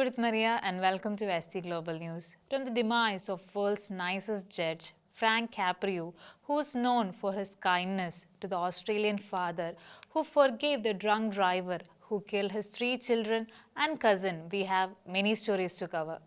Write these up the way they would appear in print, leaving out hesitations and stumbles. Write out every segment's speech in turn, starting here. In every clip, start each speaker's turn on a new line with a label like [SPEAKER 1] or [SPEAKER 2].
[SPEAKER 1] Judith Maria and welcome to ST Global News. From the demise of world's nicest judge, Frank Caprio, who is known for his kindness, to the Australian father who forgave the drunk driver who killed his 3 children and cousin, we have many stories to cover.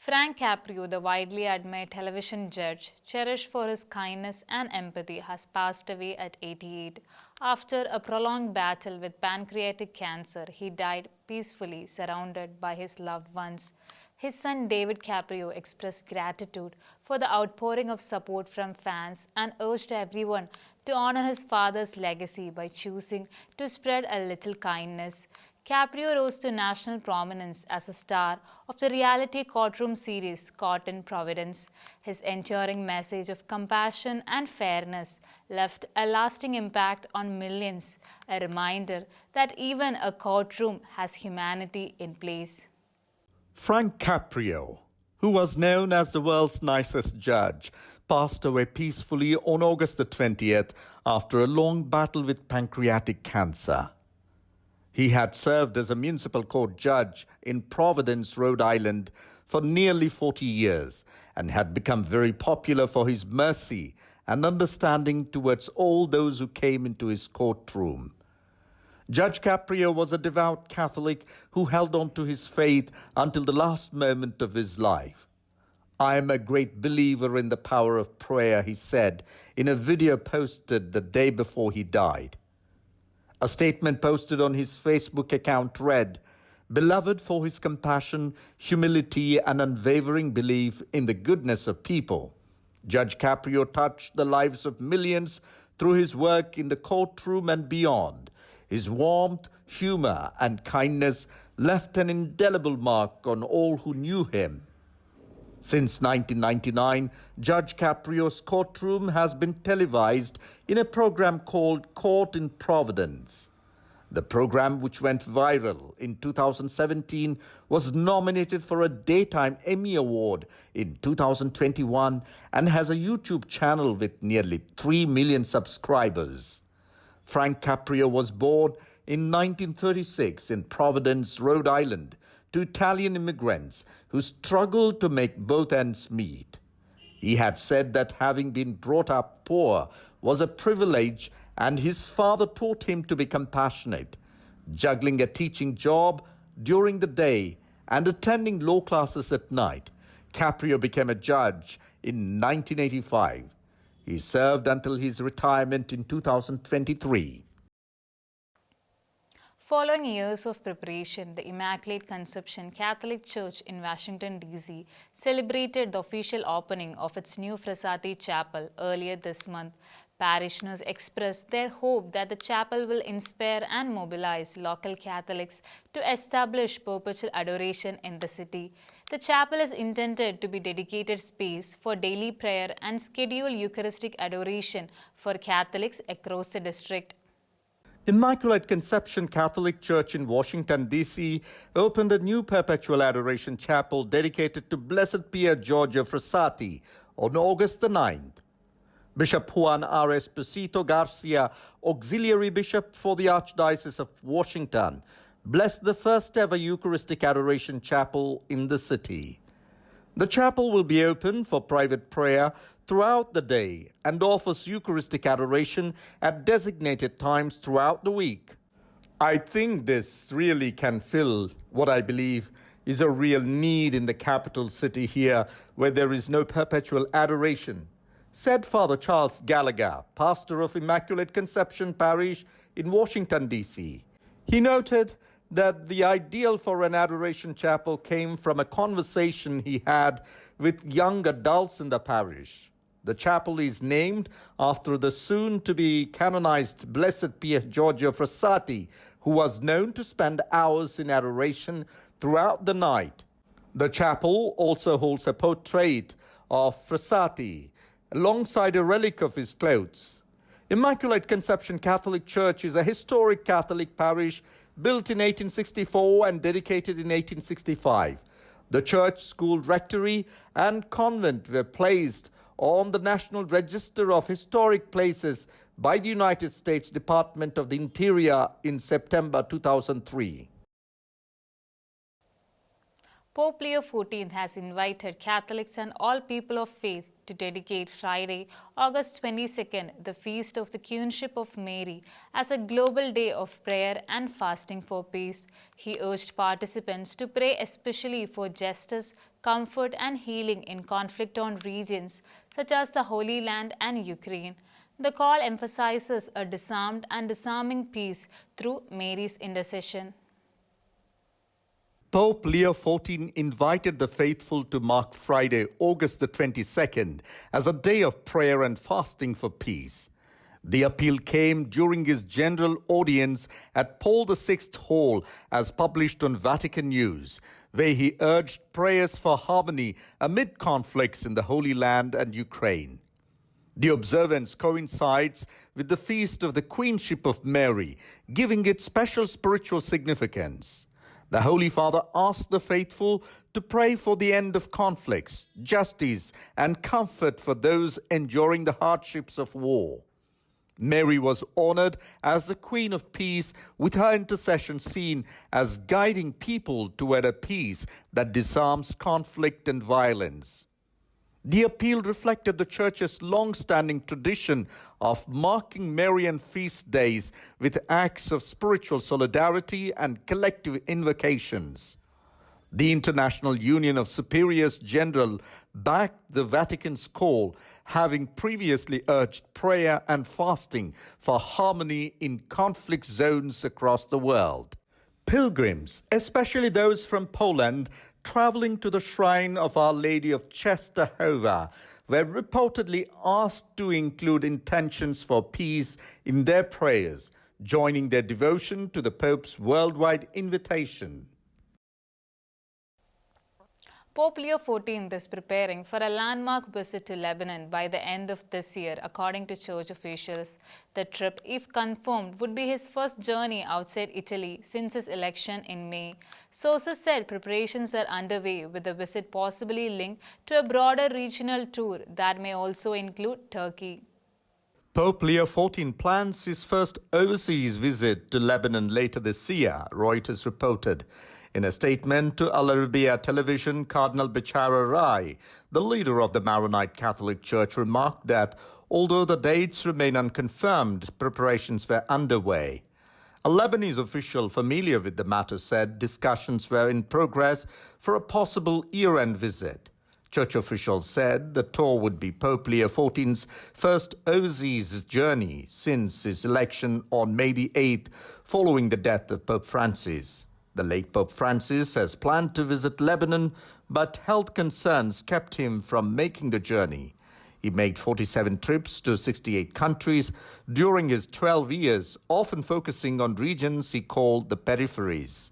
[SPEAKER 1] Frank Caprio, the widely admired television judge, cherished for his kindness and empathy, has passed away at 88. After a prolonged battle with pancreatic cancer, he died peacefully, surrounded by his loved ones. His son David Caprio expressed gratitude for the outpouring of support from fans and urged everyone to honor his father's legacy by choosing to spread a little kindness. Caprio rose to national prominence as a star of the reality courtroom series Caught in Providence. His enduring message of compassion and fairness left a lasting impact on millions, a reminder that even a courtroom has humanity in place.
[SPEAKER 2] Frank Caprio, who was known as the world's nicest judge, passed away peacefully on August the 20th after a long battle with pancreatic cancer. He had served as a municipal court judge in Providence, Rhode Island for nearly 40 years and had become very popular for his mercy and understanding towards all those who came into his courtroom. Judge Caprio was a devout Catholic who held on to his faith until the last moment of his life. "I am a great believer in the power of prayer," he said in a video posted the day before he died. A statement posted on his Facebook account read, "Beloved for his compassion, humility, and unwavering belief in the goodness of people, Judge Caprio touched the lives of millions through his work in the courtroom and beyond. His warmth, humor, and kindness left an indelible mark on all who knew him." Since 1999, Judge Caprio's courtroom has been televised in a program called Caught in Providence. The program, which went viral in 2017, was nominated for a Daytime Emmy Award in 2021 and has a YouTube channel with nearly 3 million subscribers. Frank Caprio was born in 1936 in Providence, Rhode Island, to Italian immigrants who struggled to make both ends meet. He had said that having been brought up poor was a privilege, and his father taught him to be compassionate. Juggling a teaching job during the day and attending law classes at night, Caprio became a judge in 1985. He served until his retirement in 2023.
[SPEAKER 1] Following years of preparation, the Immaculate Conception Catholic Church in Washington, D.C. celebrated the official opening of its new Frassati Chapel earlier this month. Parishioners expressed their hope that the chapel will inspire and mobilize local Catholics to establish perpetual adoration in the city. The chapel is intended to be dedicated space for daily prayer and scheduled Eucharistic adoration for Catholics across the district.
[SPEAKER 2] Immaculate Conception Catholic Church in Washington, D.C. opened a new perpetual adoration chapel dedicated to Blessed Pier Giorgio Frassati on August the 9th. Bishop Juan R. Esposito Garcia, Auxiliary Bishop for the Archdiocese of Washington, blessed the first ever Eucharistic adoration chapel in the city. The chapel will be open for private prayer throughout the day and offers Eucharistic adoration at designated times throughout the week. "I think this really can fill what I believe is a real need in the capital city here where there is no perpetual adoration," said Father Charles Gallagher, pastor of Immaculate Conception Parish in Washington, D.C. He noted that the ideal for an adoration chapel came from a conversation he had with young adults in the parish. The chapel is named after the soon-to-be canonized Blessed Pier Giorgio Frassati, who was known to spend hours in adoration throughout the night. The chapel also holds a portrait of Frassati, alongside a relic of his clothes. Immaculate Conception Catholic Church is a historic Catholic parish built in 1864 and dedicated in 1865. The church, school, rectory, and convent were placed on the National Register of Historic Places by the United States Department of the Interior in September 2003.
[SPEAKER 1] Pope Leo XIV has invited Catholics and all people of faith to dedicate Friday, August 22nd, the Feast of the Queenship of Mary, as a global day of prayer and fasting for peace. He urged participants to pray especially for justice, comfort, and healing in conflict-torn regions such as the Holy Land and Ukraine. The call emphasizes a disarmed and disarming peace through Mary's intercession.
[SPEAKER 2] Pope Leo XIV invited the faithful to mark Friday, August the 22nd, as a day of prayer and fasting for peace. The appeal came during his general audience at Paul VI Hall, as published on Vatican News, where he urged prayers for harmony amid conflicts in the Holy Land and Ukraine. The observance coincides with the feast of the Queenship of Mary, giving it special spiritual significance. The Holy Father asked the faithful to pray for the end of conflicts, justice, and comfort for those enduring the hardships of war. Mary was honored as the Queen of Peace, with her intercession seen as guiding people toward a peace that disarms conflict and violence. The appeal reflected the Church's long-standing tradition of marking Marian feast days with acts of spiritual solidarity and collective invocations. The International Union of Superiors General backed the Vatican's call, having previously urged prayer and fasting for harmony in conflict zones across the world. Pilgrims, especially those from Poland, traveling to the shrine of Our Lady of Czestochowa, were reportedly asked to include intentions for peace in their prayers, joining their devotion to the Pope's worldwide invitation.
[SPEAKER 1] Pope Leo XIV is preparing for a landmark visit to Lebanon by the end of this year, according to church officials. The trip, if confirmed, would be his first journey outside Italy since his election in May. Sources said preparations are underway, with the visit possibly linked to a broader regional tour that may also include Turkey.
[SPEAKER 2] Pope Leo XIV plans his first overseas visit to Lebanon later this year, Reuters reported. In a statement to Al Arabiya television, Cardinal Bechara Rai, the leader of the Maronite Catholic Church, remarked that although the dates remain unconfirmed, preparations were underway. A Lebanese official familiar with the matter said discussions were in progress for a possible year-end visit. Church officials said the tour would be Pope Leo XIV's first overseas journey since his election on May the 8th, following the death of Pope Francis. The late Pope Francis has planned to visit Lebanon, but health concerns kept him from making the journey. He made 47 trips to 68 countries during his 12 years, often focusing on regions he called the peripheries.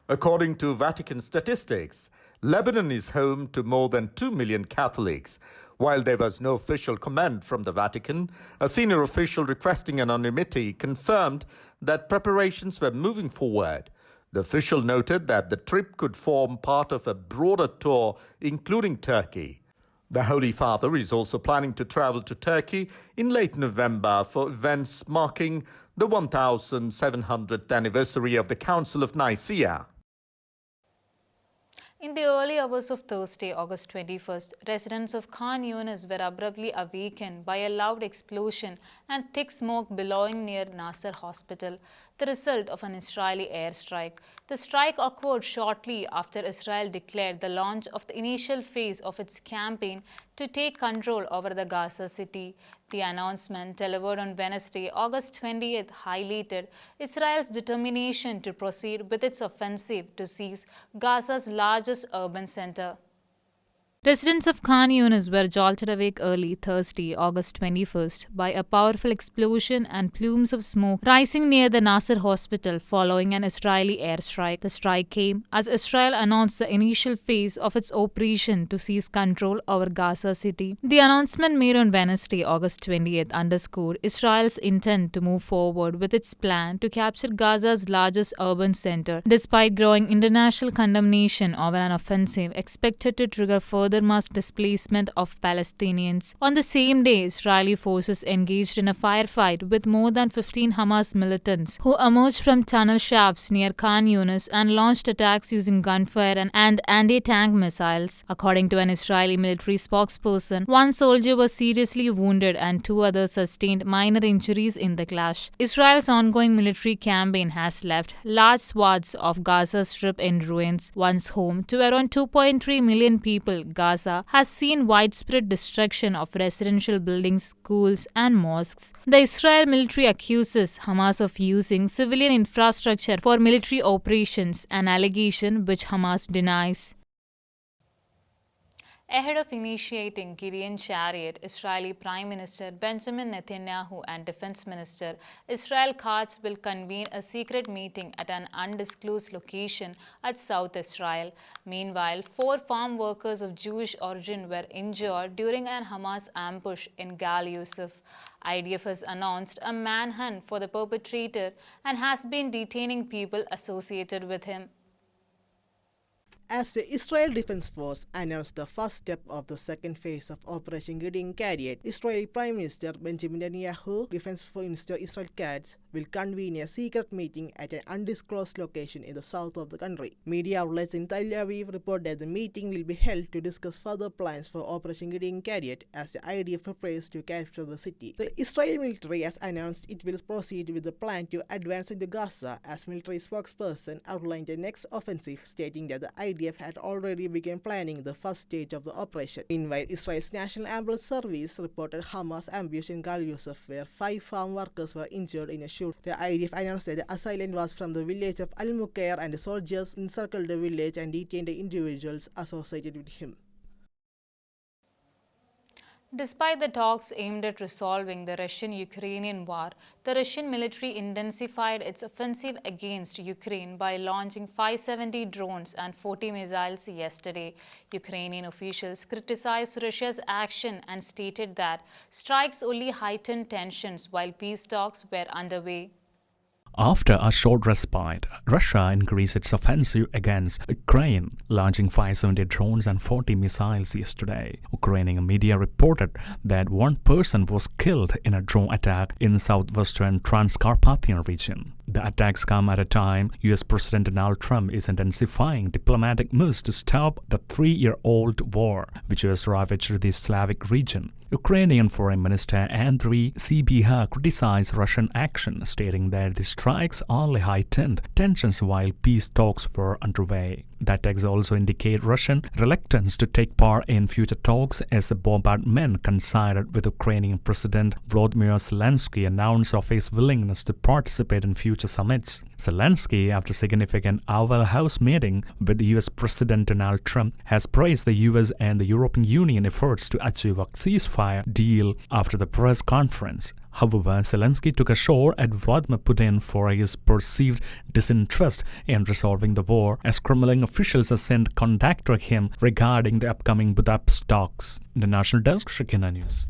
[SPEAKER 2] According to Vatican statistics, Lebanon is home to more than 2 million Catholics. While there was no official comment from the Vatican, a senior official requesting anonymity confirmed that preparations were moving forward. The official noted that the trip could form part of a broader tour, including Turkey. The Holy Father is also planning to travel to Turkey in late November for events marking the 1700th anniversary of the Council of Nicaea.
[SPEAKER 1] In the early hours of Thursday, August 21st, residents of Khan Yunis were abruptly awakened by a loud explosion and thick smoke billowing near Nasser Hospital, the result of an Israeli airstrike. The strike occurred shortly after Israel declared the launch of the initial phase of its campaign to take control over the Gaza city. The announcement, delivered on Wednesday, August 20th, highlighted Israel's determination to proceed with its offensive to seize Gaza's largest urban center. Residents of Khan Yunis were jolted awake early Thursday, August 21st, by a powerful explosion and plumes of smoke rising near the Nasser hospital following an Israeli airstrike. The strike came as Israel announced the initial phase of its operation to seize control over Gaza city. The announcement made on Wednesday, August 20th, underscored Israel's intent to move forward with its plan to capture Gaza's largest urban center, despite growing international condemnation over an offensive expected to trigger further further mass displacement of Palestinians. On the same day, Israeli forces engaged in a firefight with more than 15 Hamas militants who emerged from tunnel shafts near Khan Yunis and launched attacks using gunfire and anti-tank missiles. According to an Israeli military spokesperson, one soldier was seriously wounded and two others sustained minor injuries in the clash. Israel's ongoing military campaign has left large swaths of Gaza Strip in ruins. Once home to around 2.3 million people, Gaza has seen widespread destruction of residential buildings, schools, and mosques. The Israel military accuses Hamas of using civilian infrastructure for military operations, an allegation which Hamas denies. Ahead of initiating Gideon Chariot, Israeli Prime Minister Benjamin Netanyahu and Defense Minister Israel Katz will convene a secret meeting at an undisclosed location at South Israel. Meanwhile, 4 farm workers of Jewish origin were injured during an Hamas ambush in Gal Yusuf. IDF has announced a manhunt for the perpetrator and has been detaining people associated with him.
[SPEAKER 3] As the Israel Defense Force announced the first step of the second phase of Operation Gideon Chariot, Israeli Prime Minister Benjamin Netanyahu, Defense Minister Israel Katz will convene a secret meeting at an undisclosed location in the south of the country. Media outlets in Tel Aviv report that the meeting will be held to discuss further plans for Operation Gideon Chariot as the IDF prepares to capture the city. The Israeli military has announced it will proceed with the plan to advance into Gaza, as military spokesperson outlined the next offensive, stating that the IDF had already begun planning the first stage of the operation. Meanwhile, Israel's National Ambulance Service reported Hamas ambush in Gal Yusuf, where 5 farm workers were injured in a shooting. The IDF announced that the assailant was from the village of Al-Mukair, and the soldiers encircled the village and detained the individuals associated with him.
[SPEAKER 1] Despite the talks aimed at resolving the Russian-Ukrainian war, the Russian military intensified its offensive against Ukraine by launching 570 drones and 40 missiles yesterday. Ukrainian officials criticized Russia's action and stated that strikes only heightened tensions while peace talks were underway.
[SPEAKER 4] After a short respite, Russia increased its offensive against Ukraine, launching 570 drones and 40 missiles yesterday. Ukrainian media reported that one person was killed in a drone attack in southwestern Transcarpathian region. The attacks come at a time US President Donald Trump is intensifying diplomatic moves to stop the 3-year-old war, which has ravaged the Slavic region. Ukrainian Foreign Minister Andriy Sybiha criticized Russian action, stating that the strikes only heightened tensions while peace talks were underway. The attacks also indicate Russian reluctance to take part in future talks, as the bombardment coincided with Ukrainian President Volodymyr Zelensky announced of his willingness to participate in future summits. Zelensky, after significant Oval House meeting with US President Donald Trump, has praised the US and the European Union efforts to achieve a ceasefire deal after the press conference. However, Zelensky took a shot at Vladimir Putin for his perceived disinterest in resolving the war, as Kremlin officials have sent contact to him regarding the upcoming Budapest talks. The National Desk, Shekinah News.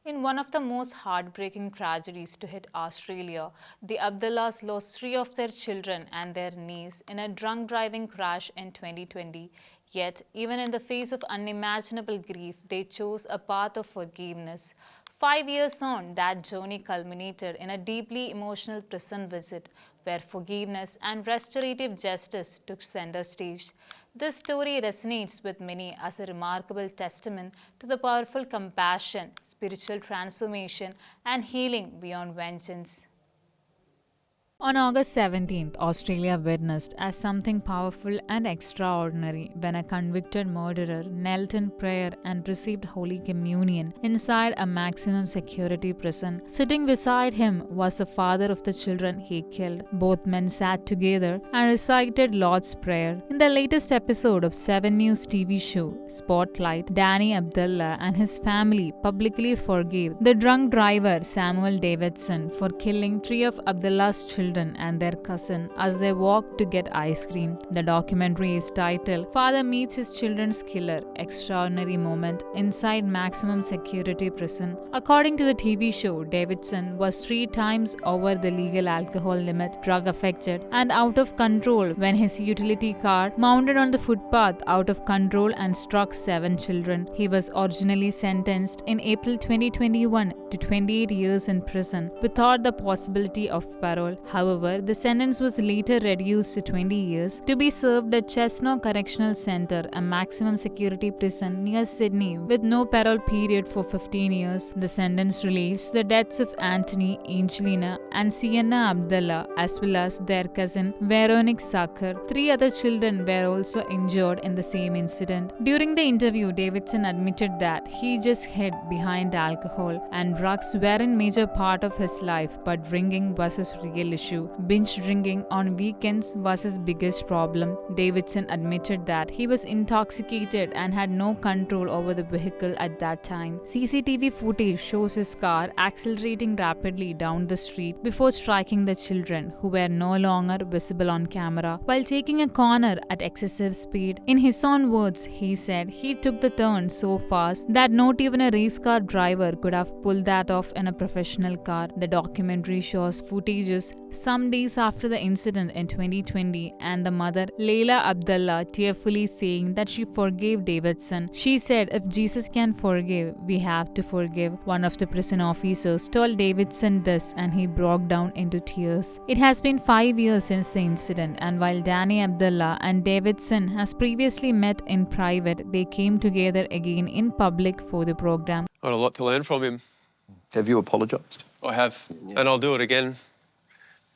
[SPEAKER 1] In one of the most heartbreaking tragedies to hit Australia, the Abdullahs lost 3 of their children and their niece in a drunk driving crash in 2020. Yet, even in the face of unimaginable grief, they chose a path of forgiveness. 5 years on, that journey culminated in a deeply emotional prison visit where forgiveness and restorative justice took center stage. This story resonates with many as a remarkable testament to the powerful compassion, spiritual transformation, and healing beyond vengeance. On August 17th, Australia witnessed as something powerful and extraordinary when a convicted murderer knelt in prayer and received Holy Communion inside a maximum security prison. Sitting beside him was the father of the children he killed. Both men sat together and recited Lord's Prayer. In the latest episode of 7 News TV show Spotlight, Danny Abdullah and his family publicly forgave the drunk driver Samuel Davidson for killing 3 of Abdullah's children children and their cousin as they walked to get ice cream. The documentary is titled Father Meets His Children's Killer, Extraordinary Moment Inside Maximum Security Prison. According to the TV show, Davidson was 3 times over the legal alcohol limit, drug affected, and out of control when his utility car mounted on the footpath out of control and struck 7 children. He was originally sentenced in April 2021 to 28 years in prison without the possibility of parole. However, the sentence was later reduced to 20 years to be served at Chesno Correctional Center, a maximum security prison near Sydney, with no parole period for 15 years. The sentence relates the deaths of Anthony, Angelina, and Sienna Abdullah, as well as their cousin Veronique Sacher. 3 other children were also injured in the same incident. During the interview, Davidson admitted that he just hid behind alcohol and drugs weren't major part of his life, but drinking was his real issue. Binge drinking on weekends was his biggest problem. Davidson admitted that he was intoxicated and had no control over the vehicle at that time. CCTV footage shows his car accelerating rapidly down the street before striking the children, who were no longer visible on camera, while taking a corner at excessive speed. In his own words, he said he took the turn so fast that not even a race car driver could have pulled that off in a professional car. The documentary shows footages some days after the incident in 2020, and the mother, Leila Abdullah, tearfully saying that she forgave Davidson. She said, "If Jesus can forgive, we have to forgive." One of the prison officers told Davidson this, and he broke down into tears. It has been 5 years since the incident, and while Danny Abdullah and Davidson has previously met in private, they came together again in public for the program.
[SPEAKER 5] I had a lot to learn from him.
[SPEAKER 6] Have you apologised?
[SPEAKER 5] I have, and I'll do it again.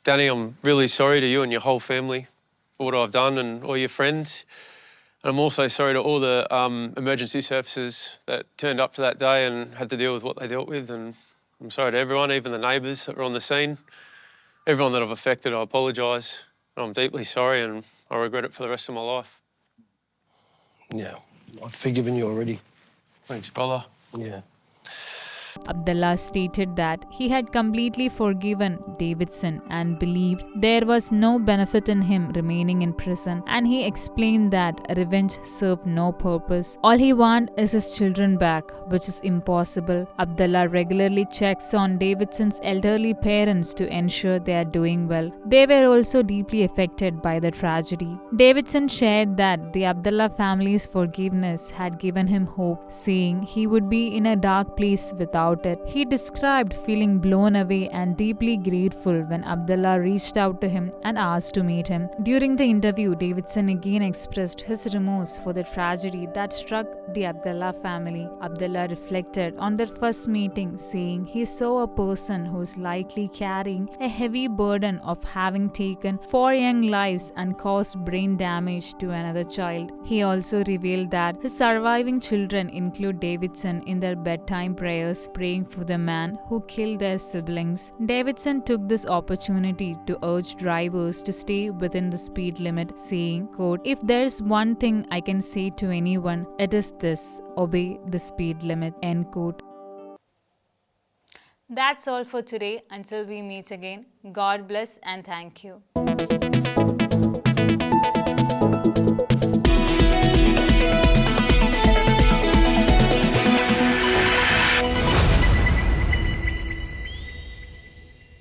[SPEAKER 5] Danny, I'm really sorry to you and your whole family for what I've done and all your friends. And I'm also sorry to all the emergency services that turned up to that day and had to deal with what they dealt with. And I'm sorry to everyone, even the neighbours that were on the scene. Everyone that I've affected, I apologise. I'm deeply sorry and I regret it for the rest of my life.
[SPEAKER 6] Yeah, I've forgiven you already.
[SPEAKER 5] Thanks, brother.
[SPEAKER 6] Yeah.
[SPEAKER 1] Abdullah stated that he had completely forgiven Davidson and believed there was no benefit in him remaining in prison, and he explained that revenge served no purpose. All he wants is his children back, which is impossible. Abdullah regularly checks on Davidson's elderly parents to ensure they are doing well. They were also deeply affected by the tragedy. Davidson shared that the Abdullah family's forgiveness had given him hope, saying he would be in a dark place without it. He described feeling blown away and deeply grateful when Abdullah reached out to him and asked to meet him. During the interview, Davidson again expressed his remorse for the tragedy that struck the Abdullah family. Abdullah reflected on their first meeting, saying he saw a person who is likely carrying a heavy burden of having taken 4 young lives and caused brain damage to another child. He also revealed that his surviving children include Davidson in their bedtime prayers, praying for the man who killed their siblings. Davidson took this opportunity to urge drivers to stay within the speed limit, saying, quote, "If there's one thing I can say to anyone, it is this: obey the speed limit," end quote. That's all for today. Until we meet again, God bless and thank you.